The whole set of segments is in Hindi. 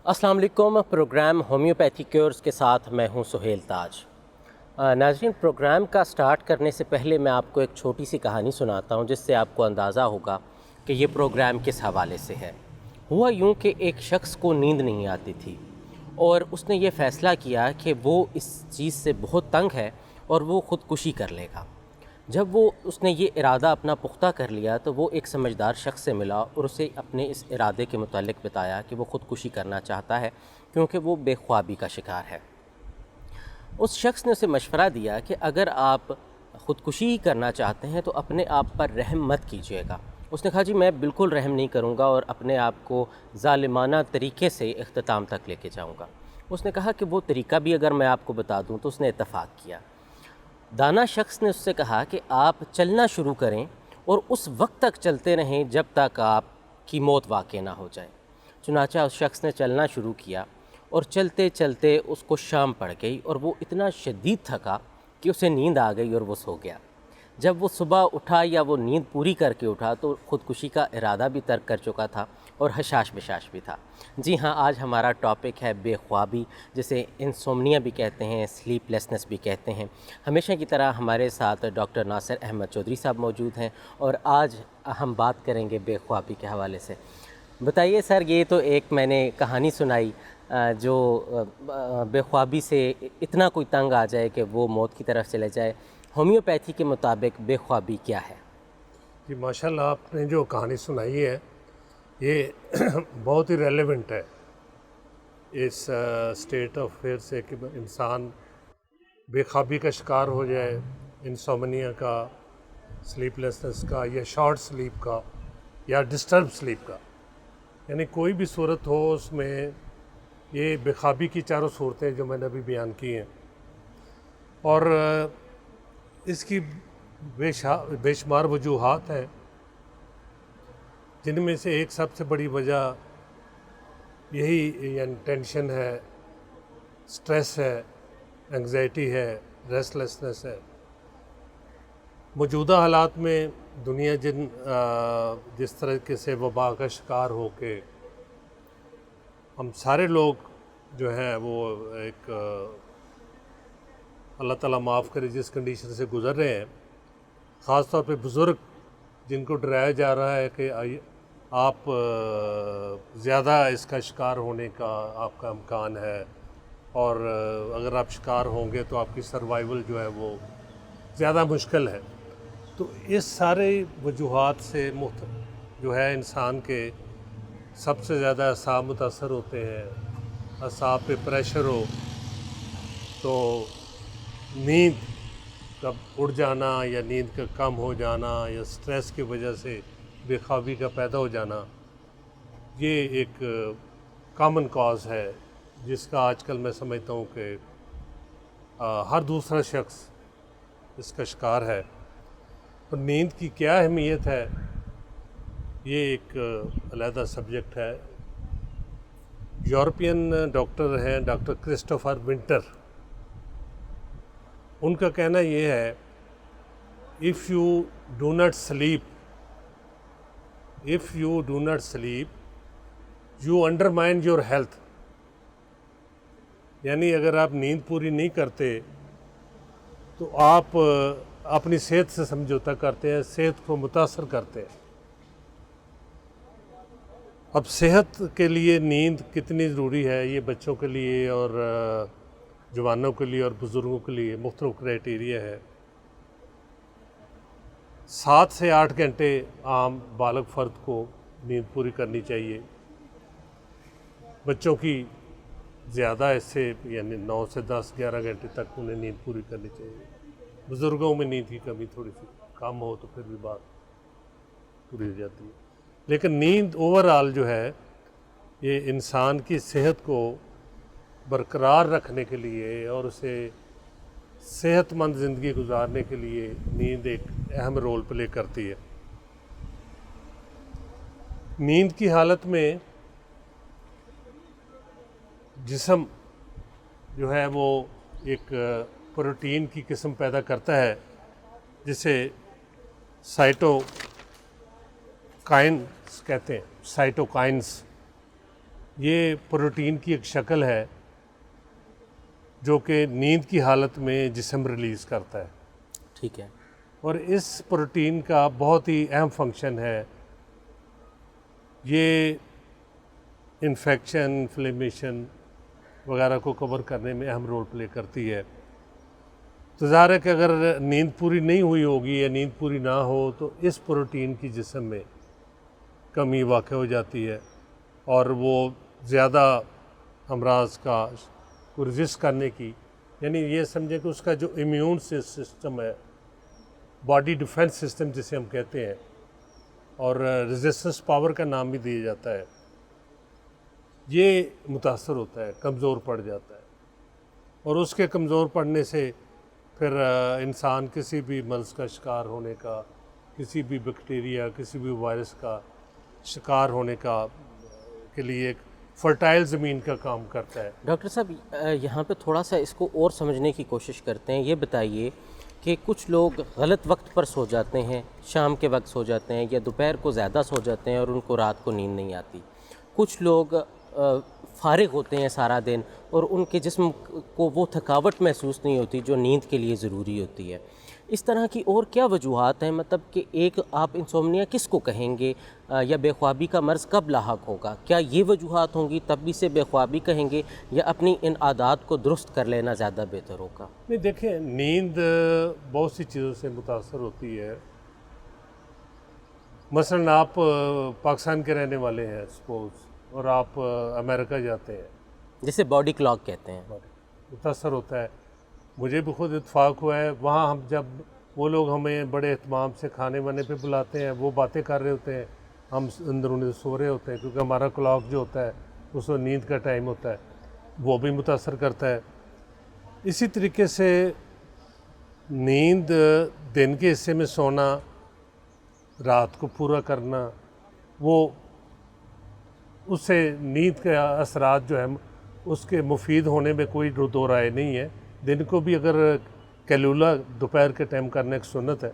अस्सलाम वालेकुम। प्रोग्राम होम्योपैथी क्योर्स के साथ मैं हूं सुहेल ताज। नाज़रीन, प्रोग्राम का स्टार्ट करने से पहले मैं आपको एक छोटी सी कहानी सुनाता हूं जिससे आपको अंदाज़ा होगा कि ये प्रोग्राम किस हवाले से है। हुआ यूं कि एक शख्स को नींद नहीं आती थी और उसने ये फ़ैसला किया कि वो इस चीज़ से बहुत तंग है और वो ख़ुदकुशी कर लेगा। जब वो उसने ये इरादा अपना पुख्ता कर लिया तो वो एक समझदार शख्स से मिला और उसे अपने इस इरादे के मुतालिक बताया कि वो ख़ुदकुशी करना चाहता है क्योंकि वो बेख्वाबी का शिकार है। उस शख्स ने उसे मशवरा दिया कि अगर आप ख़ुदकुशी ही करना चाहते हैं तो अपने आप पर रहम मत कीजिएगा। उसने कहा, जी मैं बिल्कुल रहम नहीं करूँगा और अपने आप को ज़ालिमाना तरीके से इख्तिताम तक लेके जाऊँगा। उसने कहा कि वो तरीका भी अगर मैं आपको बता दूँ तो उसने इत्तफ़ाक़ किया। दाना शख्स ने उससे कहा कि आप चलना शुरू करें और उस वक्त तक चलते रहें जब तक आपकी मौत वाक़ई ना हो जाए। चुनांचे उस शख्स ने चलना शुरू किया और चलते चलते उसको शाम पड़ गई और वो इतना शदीद थका कि उसे नींद आ गई और वो सो गया। जब वो सुबह उठा या वो नींद पूरी करके उठा तो ख़ुदकुशी का इरादा भी तर्क कर चुका था और हशाश बशाश भी था। जी हाँ, आज हमारा टॉपिक है बेख्वाबी, जिसे इंसोम्निया भी कहते हैं, स्लीपलेसनेस भी कहते हैं। हमेशा की तरह हमारे साथ डॉक्टर नासिर अहमद चौधरी साहब मौजूद हैं और आज हम बात करेंगे बेख्वाबी के हवाले से। बताइए सर, ये तो एक मैंने कहानी सुनाई जो बेख्वाबी से इतना कोई तंग आ जाए कि वो मौत की तरफ चले जाए। होम्योपैथी के मुताबिक बेख्वाबी क्या है? जी माशाल्लाह, आपने जो कहानी सुनाई है ये बहुत ही रेलेवेंट है इस स्टेट ऑफ अफेयर से कि इंसान बेख्वाबी का शिकार हो जाए, इंसोमनिया का, स्लीपलेसनेस का या शॉर्ट स्लीप का या डिस्टर्ब स्लीप का, यानी कोई भी सूरत हो उसमें ये बेख्वाबी की चारों सूरतें जो मैंने अभी बयान की हैं और इसकी बेशुमार वजूहात हैं, जिनमें से एक सबसे बड़ी वजह यही यानी टेंशन है, स्ट्रेस है, एंग्जाइटी है, रेस्टलेसनेस है। मौजूदा हालात में दुनिया जिस तरीके से वबा का शिकार हो के हम सारे लोग जो हैं वो एक अल्लाह ताला माफ़ करे जिस कंडीशन से गुज़र रहे हैं, ख़ास तौर पे बुज़ुर्ग जिनको डराया जा रहा है कि आप ज़्यादा इसका शिकार होने का आपका इम्कान है और अगर आप शिकार होंगे तो आपकी सर्वाइवल जो है वो ज़्यादा मुश्किल है। तो इस सारे वजूहात से जो है इंसान के सबसे ज़्यादा असाब मुतासर होते हैं। असाब पे प्रेशर हो तो नींद का उड़ जाना या नींद का कम हो जाना या स्ट्रेस की वजह से बेख्वाबी का पैदा हो जाना, ये एक कॉमन कॉज है जिसका आजकल मैं समझता हूँ कि हर दूसरा शख्स इसका शिकार है। और नींद की क्या अहमियत है ये एक अलहदा सब्जेक्ट है। यूरोपियन डॉक्टर हैं डॉक्टर क्रिस्टोफर विंटर, उनका कहना ये है, if you do not sleep you undermine your health. यानी अगर आप नींद पूरी नहीं करते तो आप अपनी सेहत से समझौता करते हैं, सेहत को मुतासर करते हैं। अब सेहत के लिए नींद कितनी ज़रूरी है ये बच्चों के लिए और जवानों के लिए और बुज़ुर्गों के लिए मुख्तलिफ क्राइटेरिया है। 7 से 8 घंटे आम बालग फ़र्द को नींद पूरी करनी चाहिए। बच्चों की ज़्यादा इससे यानी 9 से 10-11 घंटे तक उन्हें नींद पूरी करनी चाहिए। बुज़ुर्गों में नींद की कमी थोड़ी सी कम हो तो फिर भी बात पूरी हो जाती है। लेकिन नींद ओवरऑल जो है ये इंसान की सेहत को बरकरार रखने के लिए और उसे सेहतमंद ज़िंदगी गुजारने के लिए नींद एक अहम रोल प्ले करती है। नींद की हालत में जिस्म जो है वो एक प्रोटीन की किस्म पैदा करता है जिसे साइटोकाइन्स कहते हैं, साइटोकाइन्स। ये प्रोटीन की एक शक्ल है जो कि नींद की हालत में जिस्म रिलीज़ करता है। ठीक है। और इस प्रोटीन का बहुत ही अहम फंक्शन है, ये इन्फेक्शन, इन्फ्लेमेशन वगैरह को कवर करने में अहम रोल प्ले करती है। तो ज़ाहिर है कि अगर नींद पूरी नहीं हुई होगी या नींद पूरी ना हो तो इस प्रोटीन की जिस्म में कमी वाक़ हो जाती है और वो ज़्यादा अमराज का को रजिस्ट करने की, यानी ये समझें कि उसका जो इम्यून सिस्टम है, बॉडी डिफेंस सिस्टम जिसे हम कहते हैं, और रेजिस्टेंस पावर का नाम भी दिया जाता है, ये मुतासर होता है, कमज़ोर पड़ जाता है। और उसके कमज़ोर पड़ने से फिर इंसान किसी भी मर्ज़ का शिकार होने का, किसी भी बैक्टीरिया, किसी भी वायरस का शिकार होने का के लिए एक फर्टाइल ज़मीन का काम करता है। डॉक्टर साहब, यहाँ पे थोड़ा सा इसको और समझने की कोशिश करते हैं। ये बताइए कि कुछ लोग गलत वक्त पर सो जाते हैं, शाम के वक्त सो जाते हैं या दोपहर को ज़्यादा सो जाते हैं और उनको रात को नींद नहीं आती। कुछ लोग फारिग होते हैं सारा दिन और उनके जिस्म को वो थकावट महसूस नहीं होती जो नींद के लिए ज़रूरी होती है। इस तरह की और क्या वजूहात हैं, मतलब कि एक आप इंसोम्निया किसको कहेंगे या बेख्वाबी का मर्ज़ कब लाहक होगा? क्या ये वजूहात होंगी तब भी से बेख्वाबी कहेंगे या अपनी इन आदत को दुरुस्त कर लेना ज़्यादा बेहतर होगा? नहीं, देखें, नींद बहुत सी चीज़ों से मुतासर होती है। मसलन आप पाकिस्तान के रहने वाले हैं सपोज़, और आप अमेरिका जाते हैं, जिसे बॉडी क्लॉक कहते हैं। मुतासर होता है। मुझे भी खुद इत्तेफाक हुआ है, वहाँ हम जब वो लोग हमें बड़े एहतमाम से खाने वाने पे बुलाते हैं, वो बातें कर रहे होते हैं, हम अंदरूनी सो रहे होते हैं, क्योंकि हमारा क्लॉक जो होता है उसमें नींद का टाइम होता है, वो भी मुतासर करता है। इसी तरीके से नींद, दिन के हिस्से में सोना, रात को पूरा करना, वो उससे नींद के असरात जो है उसके मुफीद होने में कोई दो राय नहीं है। दिन को भी अगर कैलूला दोपहर के टाइम करने की सुन्नत है,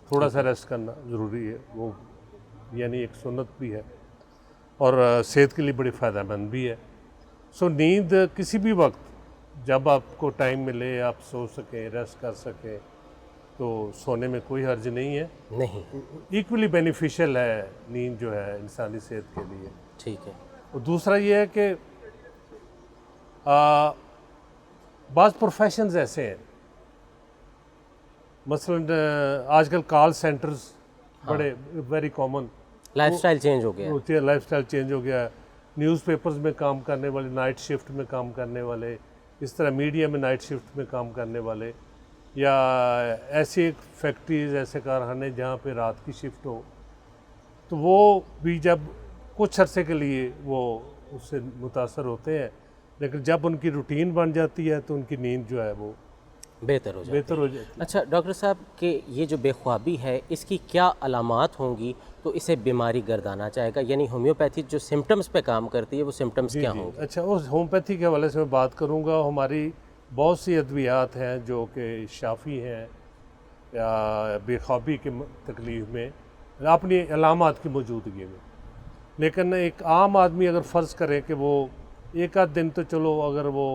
थोड़ा सा रेस्ट करना ज़रूरी है, वो यानी एक सुन्नत भी है और सेहत के लिए बड़ी फ़ायदेमंद भी है। सो नींद किसी भी वक्त जब आपको टाइम मिले, आप सो सकें, रेस्ट कर सकें, तो सोने में कोई हर्ज नहीं है। नहीं, इक्वली बेनिफिशियल है नींद जो है इंसानी सेहत के लिए। ठीक है। और दूसरा ये है कि बाज़ प्रोफेशंस ऐसे हैं, मसलन आजकल कॉल सेंटर्स बड़े वेरी कॉमन, लाइफस्टाइल चेंज हो गया। होती है, लाइफस्टाइल चेंज हो गया है। न्यूज़पेपर्स में काम करने वाले, नाइट शिफ्ट में काम करने वाले, इस तरह मीडिया में नाइट शिफ्ट में काम करने वाले, या ऐसी फैक्ट्रीज, ऐसे कारखाने जहाँ पे रात की शिफ्ट हो, तो वो भी जब कुछ अरसे के लिए वो उससे मुतासर होते हैं, लेकिन जब उनकी रूटीन बन जाती है तो उनकी नींद जो है वो बेहतर हो जाती है। है। अच्छा डॉक्टर साहब, कि ये जो बेख्वाबी है इसकी क्या अलामात होंगी तो इसे बीमारी गर्दाना चाहेगा, यानी होम्योपैथी जो सिम्टम्स पे काम करती है वो सिम्टम्स क्या होंगे? अच्छा, उस होम्योपैथी के हवाले से मैं बात करूँगा। हमारी बहुत सी अद्वियात हैं जो कि शाफ़ी हैं या बेख्वाबी की तकलीफ़ में अपनी अलामात की मौजूदगी में, लेकिन एक आम आदमी अगर फ़र्ज़ करे कि वो एक आध दिन तो चलो अगर वो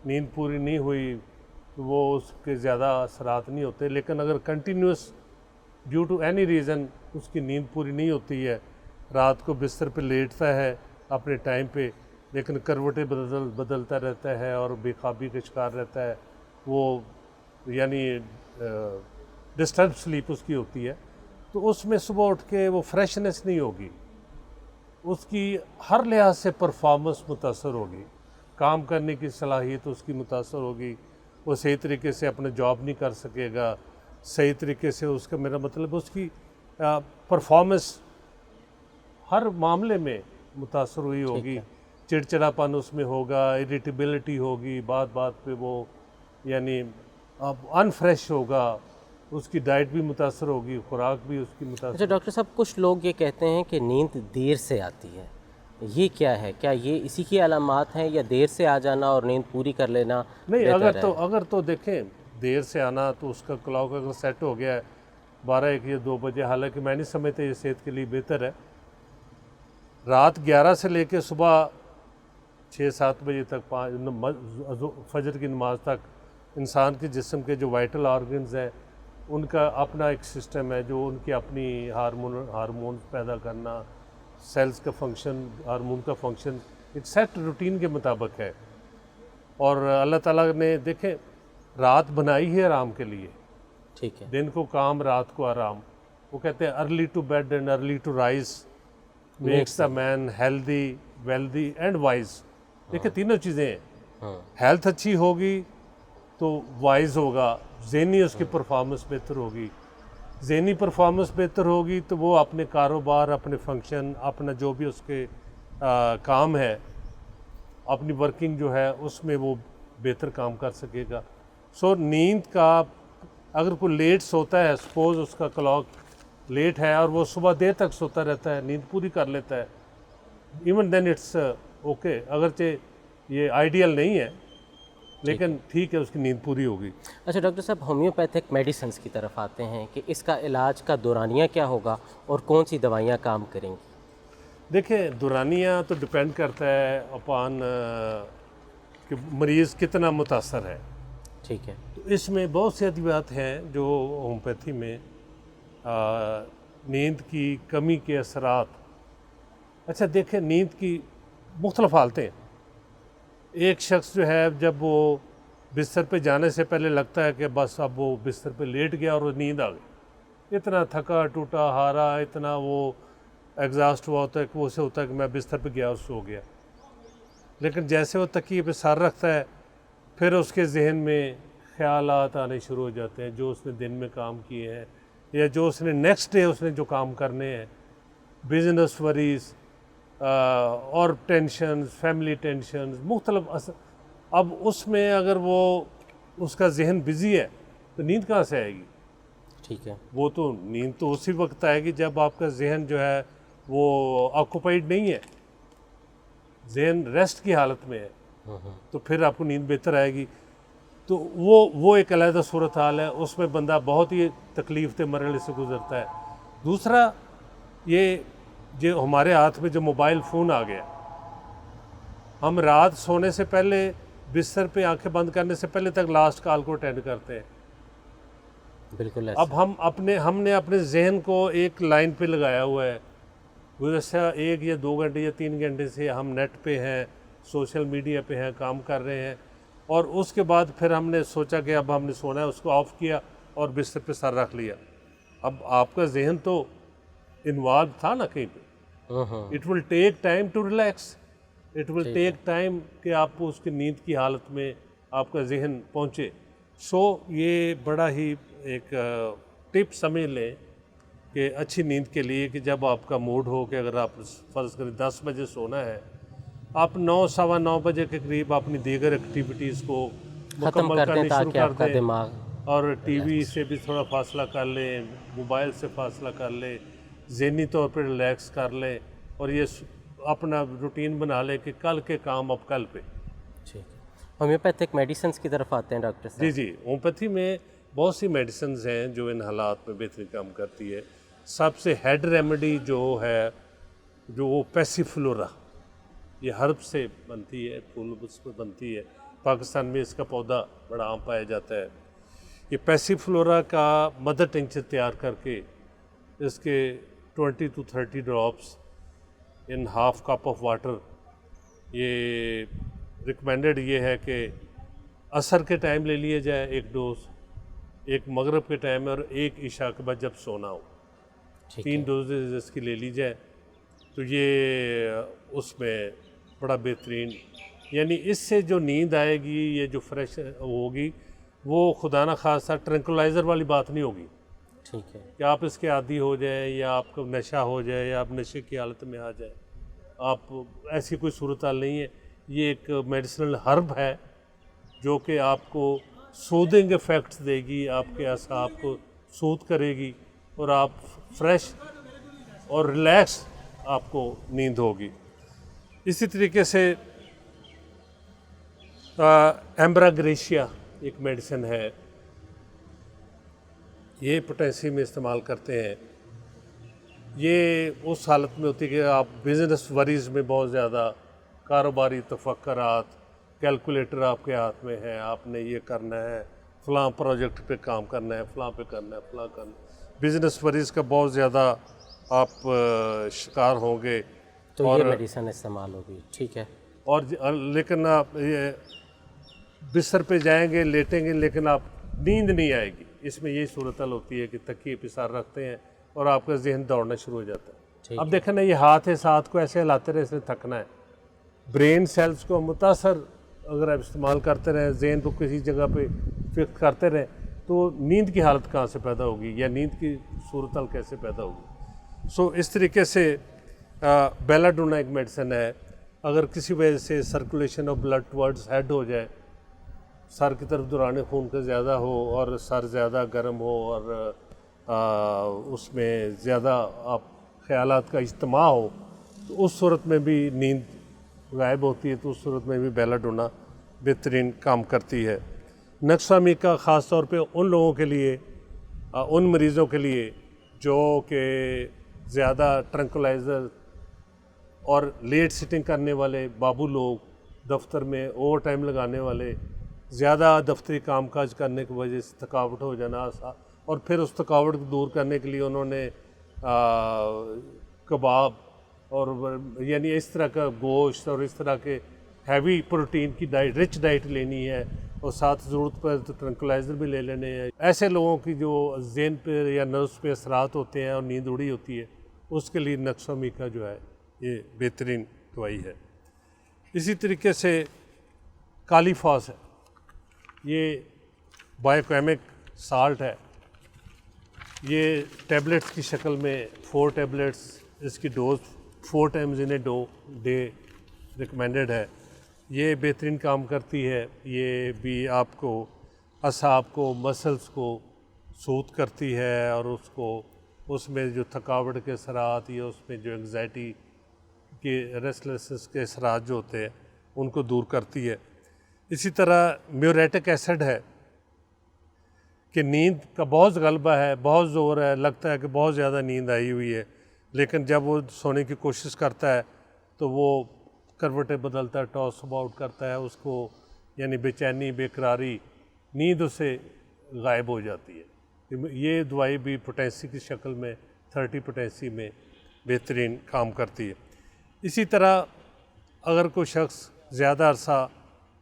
नींद पूरी नहीं हुई तो वो उसके ज़्यादा असरात नहीं होते, लेकिन अगर continuous due to any reason उसकी नींद पूरी नहीं होती है, रात को बिस्तर पे लेटता है अपने टाइम पे, लेकिन करवटें बदलता रहता है और बेख्वाबी का शिकार रहता है, वो यानी डिस्टर्ब स्लीप उसकी होती है, तो उसमें सुबह उठ के वो फ्रेशनेस नहीं होगी, उसकी हर लिहाज से परफॉर्मेंस मुतासर होगी, काम करने की सलाहियत उसकी मुतासर होगी, वो सही तरीके से अपना जॉब नहीं कर सकेगा, सही तरीके से उसका, मेरा मतलब उसकी परफॉर्मेंस हर मामले में मुतासर हुई होगी, चिड़चिड़ापन उसमें होगा, इरिटेबिलिटी होगी, बात बात पे वो यानी अनफ्रेश होगा, उसकी डाइट भी मुतासर होगी, खुराक भी उसकी मुतासर। अच्छा डॉक्टर साहब, कुछ लोग ये कहते हैं कि नींद देर से आती है, ये क्या है? क्या ये इसी की अलामात हैं या देर से आ जाना और नींद पूरी कर लेना? नहीं, अगर तो देखें देर से आना तो उसका क्लॉक अगर सेट हो गया है 12, 1 या 2 बजे, हालांकि मैं नहीं समझता ये सेहत के लिए बेहतर है। रात 11 से लेकर सुबह 6-7 बजे तक फजर की नमाज तक इंसान के जिस्म के जो वाइटल ऑर्गन्स हैं उनका अपना एक सिस्टम है, जो उनकी अपनी हार्मोन पैदा करना, सेल्स का फंक्शन, हार्मोन का फंक्शन एक सेट रूटीन के मुताबिक है। और अल्लाह ताला ने देखें रात बनाई है आराम के लिए, ठीक है। दिन को काम रात को आराम। वो कहते हैं early to bed and early to rise makes the man healthy wealthy and wise. देखिए तीनों चीज़ें हैं। हेल्थ अच्छी होगी तो वाइज होगा, ज़हनी उसकी परफॉर्मेंस बेहतर होगी, ज़हनी परफॉर्मेंस बेहतर होगी तो वो अपने कारोबार, अपने फंक्शन, अपना जो भी उसके काम है, अपनी वर्किंग जो है उसमें वो बेहतर काम कर सकेगा। सो नींद का अगर कोई लेट सोता है, सपोज उसका क्लॉक लेट है और वो सुबह देर तक सोता रहता है, नींद पूरी कर लेता है, इवन देन इट्स ओके। अगरचे ये आइडियल नहीं है लेकिन ठीक है, उसकी नींद पूरी होगी। अच्छा डॉक्टर साहब, होम्योपैथिक मेडिसिन्स की तरफ आते हैं कि इसका इलाज का दौरानिया क्या होगा और कौन सी दवाइयाँ काम करेंगी? देखिए दौरानिया तो डिपेंड करता है अपॉन कि मरीज़ कितना मुतासर है। ठीक है। तो इसमें बहुत सी अद्वियात हैं जो होम्योपैथी में नींद की कमी के असरात। अच्छा देखें, नींद की मुख्तलिफ हालतें। एक शख्स जो है जब वो बिस्तर पे जाने से पहले लगता है कि बस अब वो बिस्तर पे लेट गया और वो नींद आ गई, इतना थका टूटा हारा, इतना वो एग्जॉस्ट हुआ होता है कि वो उसे होता है कि मैं बिस्तर पे गया और सो गया। लेकिन जैसे वो तकिए पे सर रखता है फिर उसके जहन में ख्यालात आने शुरू हो जाते हैं, जो उसने दिन में काम किए हैं या जो उसने नेक्स्ट डे उसने जो काम करने हैं, बिजनेस वरीज और टेंशन, फैमिली टेंशन मुख्तलिफ। अब उसमें अगर वो उसका जहन बिज़ी है तो नींद कहाँ से आएगी? ठीक है। वो तो नींद तो उसी वक्त आएगी जब आपका जहन जो है वो ऑक्यूपाइड नहीं है, जहन रेस्ट की हालत में है, तो फिर आपको नींद बेहतर आएगी। तो वो एक अलग सूरत हाल है, उसमें बंदा बहुत ही तकलीफ के मरहले से गुजरता है। दूसरा ये जो हमारे हाथ में जो मोबाइल फ़ोन आ गया, हम रात सोने से पहले बिस्तर पे आंखें बंद करने से पहले तक लास्ट कॉल को अटेंड करते हैं। बिल्कुल। अब हमने अपने जहन को एक लाइन पे लगाया हुआ है, गुज़श्ता 1 या 2 घंटे या 3 घंटे से हम नेट पे हैं, सोशल मीडिया पे हैं, काम कर रहे हैं, और उसके बाद फिर हमने सोचा कि अब हमने सोना है, उसको ऑफ़ किया और बिस्तर पे सर रख लिया। अब आपका जहन तो इन्वॉल्व था ना कहीं पे। It will take time to relax, it will take time कि आपको उसकी नींद की हालत में आपका जहन पहुँचे। सो ये बड़ा ही एक टिप समझ लें कि अच्छी नींद के लिए कि जब आपका मूड हो कि अगर आप फ़र्ज़ करें 10 बजे सोना है, आप 9 सवा 9 बजे के करीब अपनी दीगर एक्टिविटीज़ को मुकम्मल करनी शुरू कर दें, दिमाग और टीवी से भी थोड़ा फासला कर लें, मोबाइल से फासला कर लें, ज़हनी तौर पर रिलैक्स कर लें, और ये अपना रूटीन बना लें कि कल के काम अब कल पे। ठीक है। होम्योपैथिक मेडिसिन्स की तरफ आते हैं डॉक्टर साहब। जी, होम्योपैथी में बहुत सी मेडिसिन हैं जो इन हालात में बेहतरी काम करती है। सबसे हेड रेमेडी जो है, जो वो पैसिफ्लोरा, ये हर्ब से बनती है, फूल उसमें बनती है, पाकिस्तान में इसका पौधा बड़ा आम पाया जाता है। ये पैसिफ्लोरा का मदर टिंचर तैयार करके इसके 20 to 30 drops in half cup of water, ये रिकमेंडेड ये है कि असर के टाइम ले लिया जाए एक डोज, एक मगरिब के टाइम और एक इशा के बाद जब सोना हो, 3 डोजेज इसकी ले ली जाए। तो ये उसमें बड़ा बेहतरीन, यानी इससे जो नींद आएगी, ये जो फ्रेश होगी, वो खुदा ना खासा ट्रैंकुलाइज़र वाली बात नहीं होगी। ठीक है। कि आप इसके आदी हो जाए या आपको नशा हो जाए या आप नशे की हालत में आ जाए, आप ऐसी कोई सूरत हाल नहीं है। ये एक मेडिसिनल हर्ब है जो कि आपको सूदिंग इफ़ेक्ट्स देगी, आपके असाब को सूद करेगी और आप फ्रेश और रिलैक्स आपको नींद होगी। इसी तरीके से एम्ब्राग्रेशिया एक मेडिसिन है, ये पोटेशियम में इस्तेमाल करते हैं। ये उस हालत में होती है कि आप बिजनेस वरीज में बहुत ज़्यादा कारोबारी तफक्कुरात, कैलकुलेटर आपके हाथ में है, आपने ये करना है, फ़लाँ प्रोजेक्ट पे काम करना है, फ़लाँ पे करना है, फ़लाँ करना है। बिज़नेस वरीज का बहुत ज़्यादा आप शिकार होंगे। तो और ये मेडिसिन इस्तेमाल होगी, ठीक है। लेकिन आप ये बिस्तर पे जाएंगे, लेटेंगे, लेकिन आप नींद नहीं आएगी। इसमें यही सूरत होती है कि तकिए पे सर रखते हैं और आपका जहन दौड़ना शुरू हो जाता है। अब देखें ना, ये हाथ है, इस हाथ को ऐसे हिलाते रहे, इसने थकना है। ब्रेन सेल्स को मुतासर अगर आप इस्तेमाल करते रहें, जहन को किसी जगह पे फिक्स करते रहें, तो नींद की हालत कहाँ से पैदा होगी या नींद की सूरत कैसे पैदा होगी। सो इस तरीके से बेलाडोना एक मेडिसिन है। अगर किसी वजह से circulation of blood towards head हो जाए, सर की तरफ दौरान खून का ज़्यादा हो और सर ज़्यादा गर्म हो और उसमें ज़्यादा आप ख़यालात का इज्तिमा हो, तो उस सूरत में भी नींद गायब होती है। तो उस सूरत में भी बेलाडोना बेहतरीन काम करती है। नक्सामिका ख़ास तौर पे उन लोगों के लिए, उन मरीज़ों के लिए जो कि ज़्यादा ट्रंकुलाइज़र और लेट सिटिंग करने वाले बाबू लोग, दफ्तर में ओवर टाइम लगाने वाले, ज़्यादा दफ्तरी कामकाज करने की वजह से थकावट हो जाना, और फिर उस थकावट को दूर करने के लिए उन्होंने कबाब और यानी इस तरह का गोश्त और इस तरह के हैवी प्रोटीन की डाइट, रिच डाइट लेनी है, और साथ ज़रूरत पर तो ट्रंकुलाइज़र भी ले लेने हैं। ऐसे लोगों की जो ज़हन पे या नर्व्स पे असरात होते हैं और नींद उड़ी होती है, उसके लिए नक्सामिका जो है ये बेहतरीन दवाई है। इसी तरीके से कालीफॉस है, ये बायोकेमिक साल्ट है। ये टैबलेट्स की शक्ल में 4 टैबलेट्स, इसकी dose 4 times in a day recommended है। ये बेहतरीन काम करती है। ये भी आपको असाब को, मसल्स को सूद करती है और उसको, उसमें जो थकावट के असरात या उसमें जो एंग्जाइटी के, रेस्टलेसनेस के असरात जो होते हैं, उनको दूर करती है। इसी तरह म्यूरेटिक एसिड है कि नींद का बहुत गलबा है, बहुत ज़ोर है, लगता है कि बहुत ज़्यादा नींद आई हुई है, लेकिन जब वो सोने की कोशिश करता है तो वो करवटें बदलता है, टॉस अबाउट करता है, उसको यानी बेचैनी, बेकरारी, नींद उससे गायब हो जाती है। ये दवाई भी पोटेंसी की शक्ल में 30 पोटेंसी में बेहतरीन काम करती है। इसी तरह अगर कोई शख्स ज़्यादा अरसा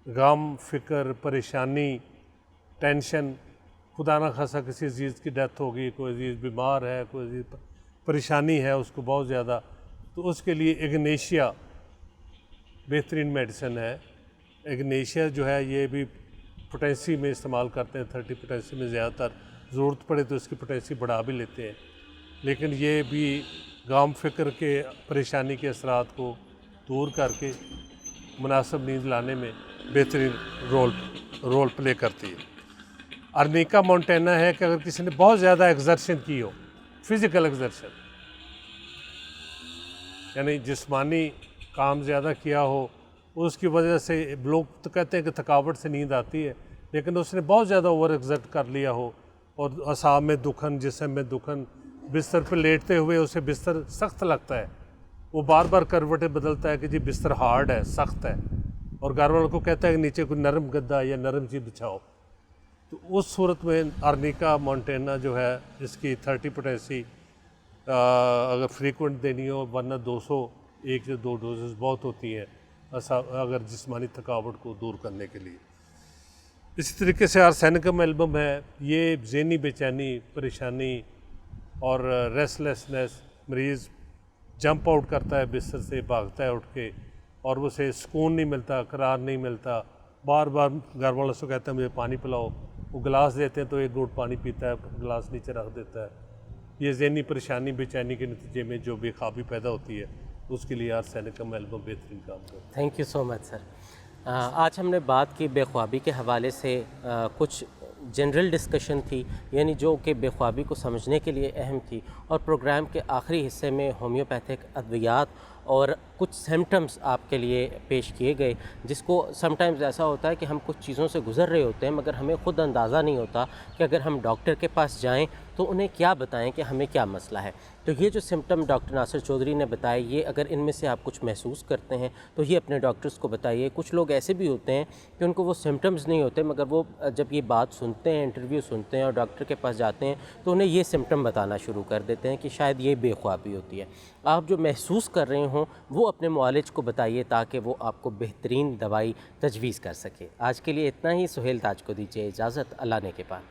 गम, फ़िक्र, परेशानी, टेंशन, खुदा ना खासा किसी अजीज़ की डेथ हो गई, कोई अजीज़ बीमार है, कोई अजीज़ परेशानी है उसको बहुत ज़्यादा, तो उसके लिए इग्नेशिया बेहतरीन मेडिसिन है। इग्नेशिया जो है ये भी पोटेंसी में इस्तेमाल करते हैं, 30 पोटेंसी में ज़्यादातर, ज़रूरत पड़े तो इसकी पोटेंसी बढ़ा भी लेते हैं, लेकिन ये भी गम, फ़िक्र के, परेशानी के असरात को दूर करके मुनासिब नींद लाने में बेहतरीन रोल प्ले करती है। अर्निका मोंटेना है कि अगर किसी ने बहुत ज़्यादा एक्सर्शन की हो, फिज़िकल एक्सर्शन यानी जिस्मानी काम ज़्यादा किया हो, उसकी वजह से लोग तो कहते हैं कि थकावट से नींद आती है, लेकिन उसने बहुत ज़्यादा ओवर एक्सर्ट कर लिया हो और असाब में दुखन, जिस्म में दुखन, बिस्तर पर लेटते हुए उसे बिस्तर सख्त लगता है, वो बार बार करवटें बदलता है कि जी बिस्तर हार्ड है, सख्त है, और घर वालों को कहता है कि नीचे कोई नरम गद्दा या नरम चीज़ बिछाओ। तो उस सूरत में अर्निका मोंटेना जो है, इसकी 30 पोटेंसी अगर फ्रीक्वेंट देनी हो, वरना 200 1 से 2 डोजेस बहुत होती हैं अगर जिस्मानी थकावट को दूर करने के लिए। इसी तरीके से आर्सेनिकम एल्बम है, ये ज़हनी बेचैनी, परेशानी और रेस्टलेसनेस, मरीज़ जंप आउट करता है बिस्तर से, भागता है उठ के, और उसे सुकून नहीं मिलता, करार नहीं मिलता, बार बार घर वालों से कहता है मुझे पानी पिलाओ, वो गिलास देते हैं तो 1 घूंट पानी पीता है, गिलास नीचे रख देता है। ये ज़हनी परेशानी, बेचैनी के नतीजे में जो बेख्वाबी पैदा होती है, उसके लिए आर्सेनिकम एल्बम बेहतरीन काम करता है। Thank you so much sir. आज हमने बात की बेख्वाबी के हवाले से, कुछ जनरल डिस्कशन थी, यानी जो कि बेख्वाबी को समझने के लिए अहम थी, और प्रोग्राम के आखिरी हिस्से में होम्योपैथिक अद्वियात और कुछ सिम्टम्स आपके लिए पेश किए गए, जिसको समटाइम्स ऐसा होता है कि हम कुछ चीज़ों से गुज़र रहे होते हैं मगर हमें ख़ुद अंदाज़ा नहीं होता कि अगर हम डॉक्टर के पास जाएं तो उन्हें क्या बताएं कि हमें क्या मसला है। तो ये जो सिम्टम डॉक्टर नासिर चौधरी ने बताए, ये अगर इनमें से आप कुछ महसूस करते हैं तो ये अपने डॉक्टर्स को बताइए। कुछ लोग ऐसे भी होते हैं कि उनको वो सिम्टम्स नहीं होते, मगर वो जब ये बात सुनते हैं, इंटरव्यू सुनते हैं और डॉक्टर के पास जाते हैं तो उन्हें ये सिम्टम बताना शुरू कर देते हैं कि शायद ये बेख्वाबी होती है। आप जो महसूस कर रहे हों वो अपने मुआलिज को बताइए ताकि वो आपको बेहतरीन दवाई तजवीज़ कर सके। आज के लिए इतना ही। सुहेल ताज को दीजिए इजाज़त। अल्लाह ने के पास।